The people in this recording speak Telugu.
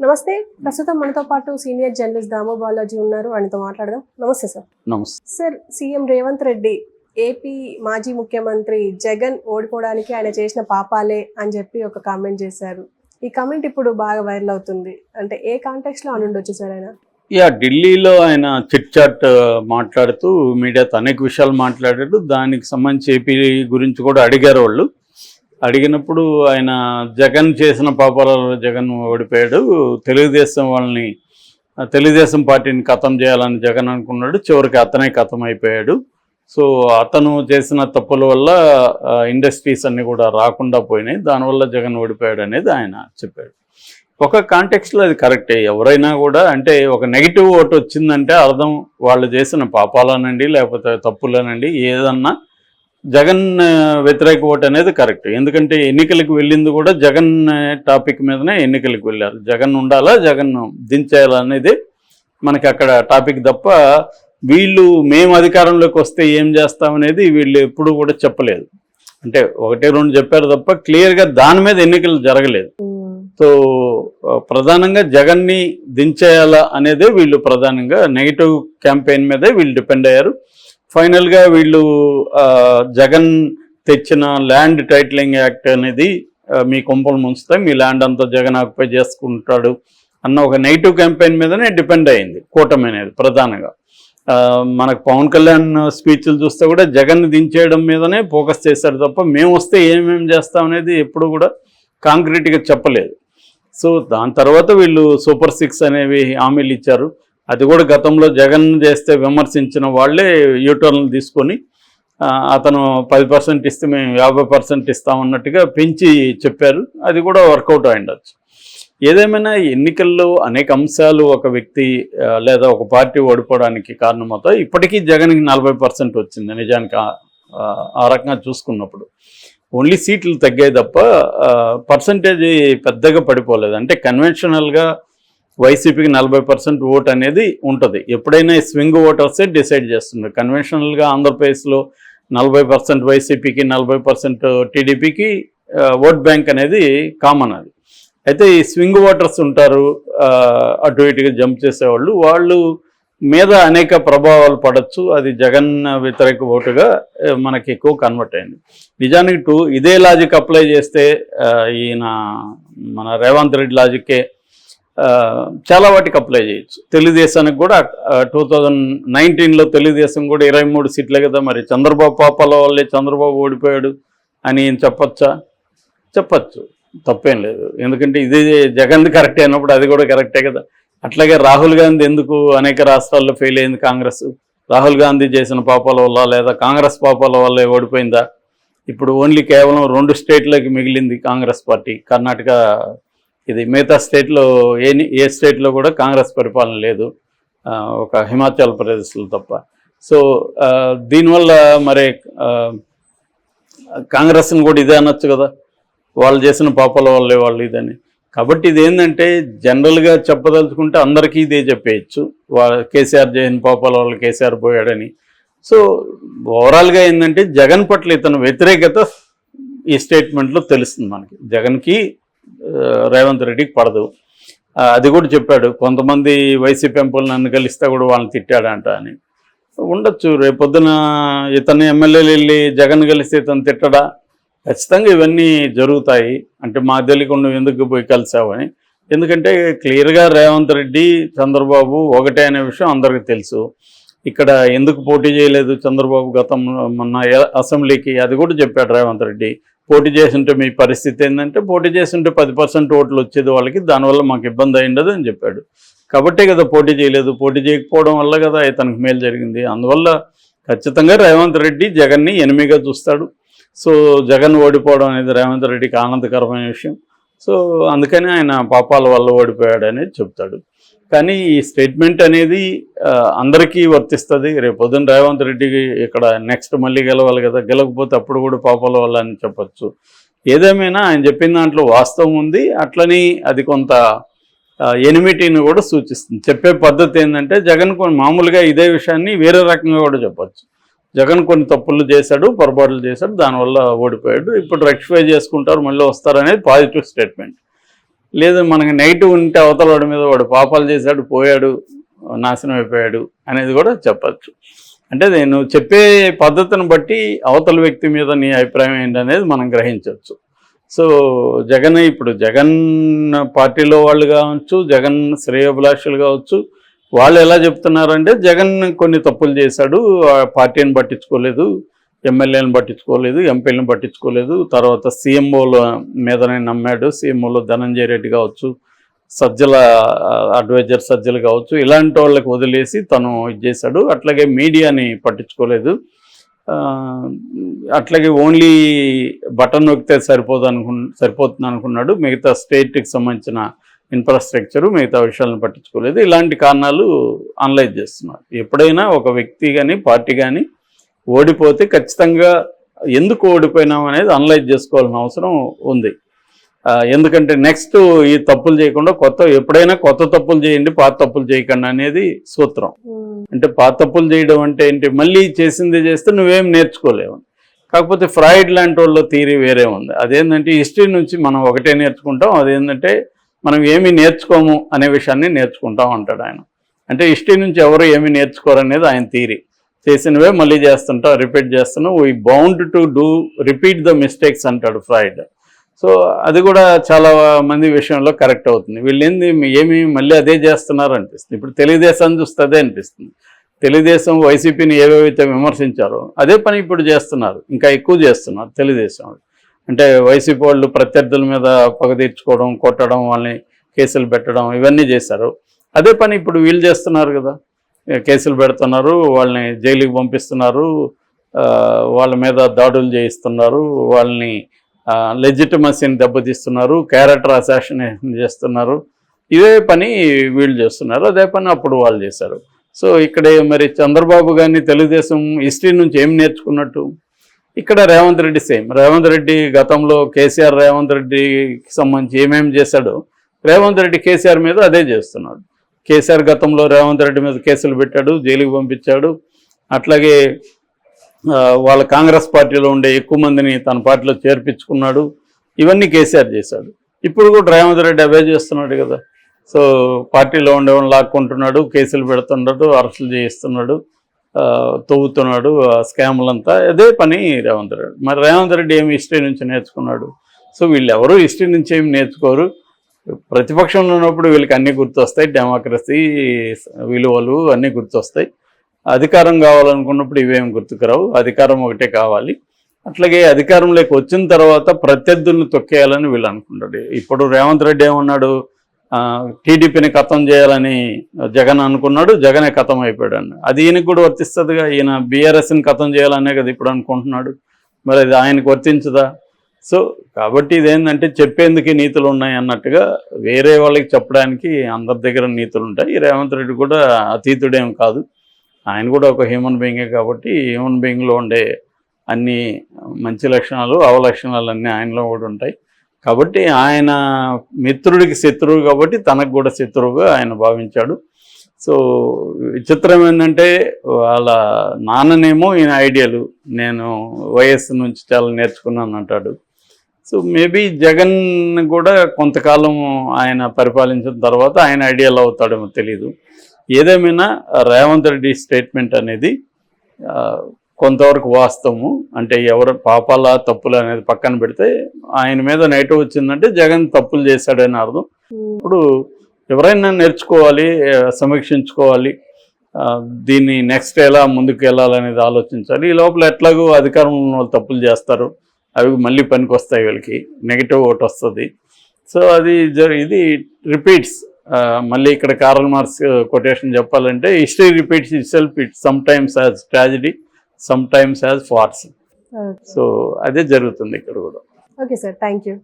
నమస్తే. ప్రస్తుతం మనతో పాటు సీనియర్ జర్నలిస్ట్ దాము బాలాజీ ఉన్నారు. ఆయనతో మాట్లాడదాం. నమస్తే సార్. నమస్తే sir, CM Revanth Reddy AP మాజీ ముఖ్యమంత్రి జగన్ ఓడిపోవడానికి ఆయన చేసిన పాపాలే అని చెప్పి ఒక కామెంట్ చేశారు. ఈ కామెంట్ ఇప్పుడు బాగా వైరల్ అవుతుంది. అంటే ఏ కాంటెక్స్ట్ లో అని ఉండొచ్చు సార్ ఆయన? ఢిల్లీలో ఆయన చిట్ చాట్ మాట్లాడుతూ మీడియాతో అనేక విషయాలు మాట్లాడాడు. దానికి సంబంధించి ఏపీ గురించి కూడా అడిగారు వాళ్ళు. అడిగినప్పుడు ఆయన జగన్ చేసిన పాపాలలో జగన్ ఓడిపోయాడు, తెలుగుదేశం పార్టీని ఖతం చేయాలని జగన్ అనుకున్నాడు, చివరికి అతనే ఖతం అయిపోయాడు. సో అతను చేసిన తప్పుల వల్ల ఇండస్ట్రీస్ అన్నీ కూడా రాకుండా పోయినాయి, దానివల్ల జగన్ ఓడిపోయాడు అనేది ఆయన చెప్పాడు. ఒక కాంటెక్స్ట్లో అది కరెక్టే. ఎవరైనా కూడా అంటే ఒక నెగిటివ్ ఓటు వచ్చిందంటే అర్థం వాళ్ళు చేసిన పాపాలనండి లేకపోతే తప్పులనండి ఏదన్నా జగన్ వ్యతిరేక ఓటు అనేది కరెక్ట్. ఎందుకంటే ఎన్నికలకు వెళ్ళింది కూడా జగన్ టాపిక్ మీదనే ఎన్నికలకు వెళ్ళారు. జగన్ ఉండాలా, జగన్ దించేయాలా అనేది మనకి అక్కడ టాపిక్ తప్ప వీళ్ళు మేము అధికారంలోకి వస్తే ఏం చేస్తామనేది వీళ్ళు ఎప్పుడు కూడా చెప్పలేదు. అంటే ఒకటి రెండు చెప్పారు తప్ప క్లియర్గా దాని మీద ఎన్నికలు జరగలేదు. సో ప్రధానంగా జగన్ని దించేయాలా అనేదే వీళ్ళు ప్రధానంగా నెగిటివ్ క్యాంపెయిన్ మీదే వీళ్ళు డిపెండ్ అయ్యారు. ఫైనల్గా వీళ్ళు జగన్ తెచ్చిన ల్యాండ్ టైటిలింగ్ యాక్ట్ అనేది మీ కొంపలు ముంచుతాయి, మీ ల్యాండ్ అంతా జగన్ ఆక్యుపై చేసుకుంటాడు అన్న ఒక నెగిటివ్ క్యాంపెయిన్ మీదనే డిపెండ్ అయింది కూటమి అనేది ప్రధానంగా. మనకు పవన్ కళ్యాణ్ స్పీచ్లు చూస్తే కూడా జగన్ దించేయడం మీదనే ఫోకస్ చేశారు తప్ప మేము వస్తే ఏమేమి చేస్తాం అనేది ఎప్పుడు కూడా కాంక్రీట్గా చెప్పలేదు. సో దాని తర్వాత వీళ్ళు సూపర్ 6 అనేవి హామీలు ఇచ్చారు. అది కూడా గతంలో జగన్ చేస్తే విమర్శించిన వాళ్ళే యూటర్న్లు తీసుకొని అతను 10% ఇస్తే మేము 50% ఇస్తామన్నట్టుగా పెంచి చెప్పారు. అది కూడా వర్కౌట్ అయ్యుండొచ్చు. ఏదేమైనా ఎన్నికల్లో అనేక అంశాలు ఒక వ్యక్తి లేదా ఒక పార్టీ ఓడిపోవడానికి కారణమవుతాయి. ఇప్పటికీ జగన్కి 40% వచ్చింది నిజానికి. ఆ రకంగా చూసుకున్నప్పుడు ఓన్లీ సీట్లు తగ్గాయి తప్ప పర్సంటేజ్ పెద్దగా పడిపోలేదు. అంటే కన్వెన్షనల్గా వైసీపీకి 40% ఓట్ అనేది ఉంటుంది. ఎప్పుడైనా స్వింగ్ ఓటర్సే డిసైడ్ చేస్తున్నారు. కన్వెన్షనల్గా ఆంధ్రప్రదేశ్లో 40% వైసీపీకి 40% టీడీపీకి ఓట్ బ్యాంక్ అనేది కామన్. అది అయితే ఈ స్వింగ్ ఓటర్స్ ఉంటారు, అటు ఇటుగా జంప్ చేసేవాళ్ళు, వాళ్ళు మీద అనేక ప్రభావాలు పడవచ్చు. అది జగన్ వ్యతిరేక ఓటుగా మనకి ఎక్కువ కన్వర్ట్ అయింది. నిజానికి ఇదే లాజిక్ అప్లై చేస్తే ఈయన మన రేవంత్ రెడ్డి లాజిక్కే చాలా వాటికి అప్లై చేయొచ్చు. తెలుగుదేశానికి కూడా 2019లో తెలుగుదేశం కూడా 23 సీట్లే కదా. మరి చంద్రబాబు పాపాల వల్లే చంద్రబాబు ఓడిపోయాడు అని చెప్పచ్చా? చెప్పచ్చు, తప్పేం లేదు. ఎందుకంటే ఇది జగన్ కరెక్ట్ అయినప్పుడు అది కూడా కరెక్టే కదా. అట్లాగే రాహుల్ గాంధీ ఎందుకు అనేక రాష్ట్రాల్లో ఫెయిల్ అయింది కాంగ్రెస్? రాహుల్ గాంధీ చేసిన పాపాల వల్ల లేదా కాంగ్రెస్ పాపాల వల్ల ఓడిపోయిందా? ఇప్పుడు ఓన్లీ కేవలం 2 స్టేట్లకి మిగిలింది కాంగ్రెస్ పార్టీ, కర్ణాటక. ఇది మిగతా స్టేట్లో ఏ స్టేట్లో కూడా కాంగ్రెస్ పరిపాలన లేదు, ఒక హిమాచల్ ప్రదేశ్లో తప్ప. సో దీనివల్ల మరి కాంగ్రెస్ని కూడా ఇదే అనొచ్చు కదా, వాళ్ళు చేసిన పాపాల వల్లే వాళ్ళు ఇదని. కాబట్టి ఇది ఏంటంటే జనరల్గా చెప్పదలుచుకుంటే అందరికీ ఇదే చెప్పేయచ్చు, కేసీఆర్ చేసిన పాపాల వల్ల కేసీఆర్ పోయాడని. సో ఓవరాల్గా ఏంటంటే జగన్ పట్ల ఇతను వ్యతిరేకత ఈ స్టేట్మెంట్లో తెలుస్తుంది మనకి. జగన్కి రేవంత్ రెడ్డికి పడదు. అది కూడా చెప్పాడు, కొంతమంది వైసీపీ ఎంపీలు నన్ను కలిస్తే కూడా వాళ్ళని తిట్టాడంట అని. ఉండొచ్చు, రేపొద్దున ఇతను ఎమ్మెల్యేలు వెళ్ళి జగన్ కలిస్తే ఇతను తిట్టడా? ఖచ్చితంగా ఇవన్నీ జరుగుతాయి. అంటే మా తెలియకుండా ఎందుకు పోయి కలిసావని. ఎందుకంటే క్లియర్గా రేవంత్ రెడ్డి చంద్రబాబు ఒకటే అనే విషయం అందరికీ తెలుసు. ఇక్కడ ఎందుకు పోటీ చేయలేదు చంద్రబాబు గతంలో మొన్న అసెంబ్లీకి, అది కూడా చెప్పాడు రేవంత్ రెడ్డి. పోటీ చేస్తుంటే మీ పరిస్థితి ఏంటంటే, పోటీ చేస్తుంటే 10% ఓట్లు వచ్చేది వాళ్ళకి, దానివల్ల మాకు ఇబ్బంది అయ్యిండదు అని చెప్పాడు. కాబట్టే కదా పోటీ చేయలేదు. పోటీ చేయకపోవడం వల్ల కదా ఇతనికి మేలు జరిగింది. అందువల్ల ఖచ్చితంగా రేవంత్ రెడ్డి జగన్ని ఎనిమిగా చూస్తాడు. సో జగన్ ఓడిపోవడం అనేది రేవంత్ రెడ్డికి ఆనందకరమైన విషయం. సో అందుకని ఆయన పాపాల వల్ల ఓడిపోయాడు అనేది చెప్తాడు. కానీ ఈ స్టేట్మెంట్ అనేది అందరికీ వర్తిస్తుంది. రేపు పొద్దున్న రేవంత్ రెడ్డికి ఇక్కడ నెక్స్ట్ మళ్ళీ గెలవాలి కదా, గెలకపోతే అప్పుడు కూడా పాపాల వల్ల అని చెప్పచ్చు. ఏదేమైనా ఆయన చెప్పిన దాంట్లో వాస్తవం ఉంది. అట్లని అది కొంత ఎనిమిటీని కూడా సూచిస్తుంది. చెప్పే పద్ధతి ఏంటంటే జగన్ మామూలుగా ఇదే విషయాన్ని వేరే రకంగా కూడా చెప్పచ్చు. జగన్ కొన్ని తప్పులు చేశాడు, పొరపాట్లు చేశాడు, దానివల్ల ఓడిపోయాడు, ఇప్పుడు రెక్టిఫై చేసుకుంటారు, మళ్ళీ వస్తారనేది పాజిటివ్ స్టేట్మెంట్. లేదు మనకి నెగిటివ్ ఉంటే అవతల వాడి మీద వాడు పాపాలు చేశాడు, పోయాడు, నాశనం అయిపోయాడు అనేది కూడా చెప్పచ్చు. అంటే నేను చెప్పే పద్ధతిని బట్టి అవతల వ్యక్తి మీద నీ అభిప్రాయం ఏంటనేది మనం గ్రహించవచ్చు. సో ఇప్పుడు జగన్ పార్టీలో వాళ్ళు కావచ్చు, జగన్ శ్రేయోభిలాషులు కావచ్చు, వాళ్ళు ఎలా చెప్తున్నారంటే జగన్ కొన్ని తప్పులు చేశాడు, పార్టీని పట్టించుకోలేదు, ఎమ్మెల్యేలను పట్టించుకోలేదు, ఎంపీలను పట్టించుకోలేదు, తర్వాత సీఎంఓల మీదనే నమ్మాడు, సీఎంఓలో ధనంజయ రెడ్డి కావచ్చు, సజ్జల అడ్వైజర్ సజ్జలు కావచ్చు, ఇలాంటి వాళ్ళకి వదిలేసి తను ఇది చేశాడు. అట్లాగే మీడియాని పట్టించుకోలేదు, అట్లాగే ఓన్లీ బటన్ నొక్కితే సరిపోతుంది అనుకున్నాడు, మిగతా స్టేట్కి సంబంధించిన ఇన్ఫ్రాస్ట్రక్చరు మిగతా విషయాలను పట్టించుకోలేదు. ఇలాంటి కారణాలు అనలైజ్ చేస్తున్నారు. ఎప్పుడైనా ఒక వ్యక్తి కానీ పార్టీ కానీ ఓడిపోతే ఖచ్చితంగా ఎందుకు ఓడిపోయినాం అనేది అనలైజ్ చేసుకోవాల్సిన అవసరం ఉంది. ఎందుకంటే నెక్స్ట్ ఈ తప్పులు చేయకుండా ఎప్పుడైనా కొత్త తప్పులు చేయండి, పాత తప్పులు చేయకండి అనేది సూత్రం. అంటే పాత తప్పులు చేయడం అంటే ఏంటి, మళ్ళీ చేసింది చేస్తే నువ్వేం నేర్చుకోలేవు. కాకపోతే ఫ్రాయిడ్ లాంటి వాళ్ళ థియరీ వేరే ఉంది. అదేంటంటే హిస్టరీ నుంచి మనం ఒకటే నేర్చుకుంటాం, అదేంటంటే మనం ఏమీ నేర్చుకోము అనే విషయాన్ని నేర్చుకుంటాం అంటాడు ఆయన. అంటే హిస్టరీ నుంచి ఎవరు ఏమీ నేర్చుకోరు అనేది ఆయన థియరీ. చేసినవే మళ్ళీ చేస్తుంటాం, రిపీట్ చేస్తున్నాం, we bound to repeat the mistakes అంటాడు ఫ్రాయిడ్. సో అది కూడా చాలా మంది విషయంలో కరెక్ట్ అవుతుంది. వీళ్ళు ఏమి మళ్ళీ అదే చేస్తున్నారు అనిపిస్తుంది. ఇప్పుడు తెలుగుదేశాన్ని చూస్తే అదే అనిపిస్తుంది. తెలుగుదేశం వైసీపీని ఏవేవైతే విమర్శించారో అదే పని ఇప్పుడు చేస్తున్నారు, ఇంకా ఎక్కువ చేస్తున్నారు తెలుగుదేశం వాళ్ళు. అంటే వైసీపీ వాళ్ళు ప్రత్యర్థుల మీద పగ తీర్చుకోవడం, కొట్టడం, వాళ్ళని కేసులు పెట్టడం, ఇవన్నీ చేశారు. అదే పని ఇప్పుడు వీళ్ళు చేస్తున్నారు కదా, కేసులు పెడుతున్నారు, వాళ్ళని జైలుకి పంపిస్తున్నారు, వాళ్ళ మీద దాడులు చేయిస్తున్నారు, వాళ్ళని లెజిటిమసీని దెబ్బతీస్తున్నారు, క్యారెక్టర్ అసాసినేషన్ చేస్తున్నారు. ఇదే పని వీళ్ళు చేస్తున్నారు, అదే పని అప్పుడు వాళ్ళు చేశారు. సో ఇక్కడ మరి చంద్రబాబు గారిని తెలుగుదేశం హిస్టరీ నుంచి ఏం నేర్చుకున్నట్టు? ఇక్కడ రేవంత్ రెడ్డి సేమ్. రేవంత్ రెడ్డి గతంలో కేసీఆర్ రేవంత్ రెడ్డికి సంబంధించి ఏమేమి చేశాడో రేవంత్ రెడ్డి కేసీఆర్ మీద అదే చేస్తున్నాడు. కేసీఆర్ గతంలో రేవంత్ రెడ్డి మీద కేసులు పెట్టాడు, జైలుకి పంపించాడు. అట్లాగే వాళ్ళ కాంగ్రెస్ పార్టీలో ఉండే ఎక్కువ మందిని తన పార్టీలో చేర్పించుకున్నాడు. ఇవన్నీ కేసీఆర్ చేశాడు. ఇప్పుడు కూడా రేవంత్ రెడ్డి అవే చేస్తున్నాడు కదా. సో పార్టీలో ఉండేవాళ్ళని లాక్కుంటున్నాడు, కేసులు పెడుతున్నాడు, అరెస్టులు చేయిస్తున్నాడు, తవ్వుతున్నాడు, స్కాములంతా అదే పని రేవంత్ రెడ్డి. మరి రేవంత్ రెడ్డి ఏమి హిస్టరీ నుంచి నేర్చుకున్నాడు? సో వీళ్ళు ఎవరు హిస్టరీ నుంచి ఏమి నేర్చుకోరు. ప్రతిపక్షంలో ఉన్నప్పుడు వీళ్ళకి అన్నీ గుర్తొస్తాయి, డెమోక్రసీ విలువలు అన్నీ గుర్తొస్తాయి. అధికారం కావాలనుకున్నప్పుడు ఇవేమి గుర్తుకురావు, అధికారం ఒకటే కావాలి. అట్లాగే అధికారంలోకి వచ్చిన తర్వాత ప్రత్యర్థులను తొక్కేయాలని వీళ్ళు అనుకుంటాడు. ఇప్పుడు రేవంత్ రెడ్డి ఏమన్నాడు, టీడీపీని ఖతం చేయాలని జగన్ అనుకున్నాడు, జగనే ఖతం అయిపోయాడు అన్న. అది ఈయనకు కూడా వర్తిస్తుందిగా. ఈయన బీఆర్ఎస్ని ఖతం చేయాలనే కదా ఇప్పుడు అనుకుంటున్నాడు, మరి అది ఆయనకు వర్తించదా? సో కాబట్టి ఇదేంటంటే చెప్పేందుకు నీతులు ఉన్నాయి అన్నట్టుగా వేరే వాళ్ళకి చెప్పడానికి అందరి దగ్గర నీతులు ఉంటాయి. రేవంత్ రెడ్డి కూడా అతీతుడేం కాదు, ఆయన కూడా ఒక హ్యూమన్ బీయింగే. కాబట్టి హ్యూమన్ బీయింగ్లో ఉండే అన్ని మంచి లక్షణాలు అవలక్షణాలు అన్నీ ఆయనలో కూడా ఉంటాయి. కాబట్టి ఆయన మిత్రుడికి శత్రువు కాబట్టి తనకు కూడా శత్రువుగా ఆయన భావించాడు. సో విచిత్రం ఏంటంటే వాళ్ళ నాన్ననేమో ఈయన ఐడియాలు నేను వయస్సు నుంచి చాలా నేర్చుకున్నాను అంటాడు. సో మేబీ జగన్ కూడా కొంతకాలం ఆయన పరిపాలించిన తర్వాత ఆయన ఐడియల్ అవుతాడేమో తెలీదు. ఏదేమైనా రేవంత్ రెడ్డి స్టేట్మెంట్ అనేది కొంతవరకు వాస్తవము. అంటే ఎవరు పాపాల తప్పులు అనేది పక్కన పెడితే ఆయన మీద నెగిటివ్ వచ్చిందంటే జగన్ తప్పులు చేశాడని అర్థం. ఇప్పుడు ఎవరైనా నేర్చుకోవాలి, సమీక్షించుకోవాలి, దీన్ని నెక్స్ట్ ఎలా ముందుకు వెళ్ళాలనేది ఆలోచించాలి. ఈ లోపల ఎట్లాగో అధికారంలో వాళ్ళు తప్పులు చేస్తారు, అవి మళ్ళీ పనికి వస్తాయి, వీళ్ళకి నెగిటివ్ ఓటు వస్తుంది. సో అది ఇది రిపీట్స్. మళ్ళీ ఇక్కడ కార్ల్ మార్క్స్ కొటేషన్ చెప్పాలంటే history repeats it self, it some times as tragedy, some times as farts. So అదే జరుగుతుంది ఇక్కడ కూడా. Okay sir, thank you.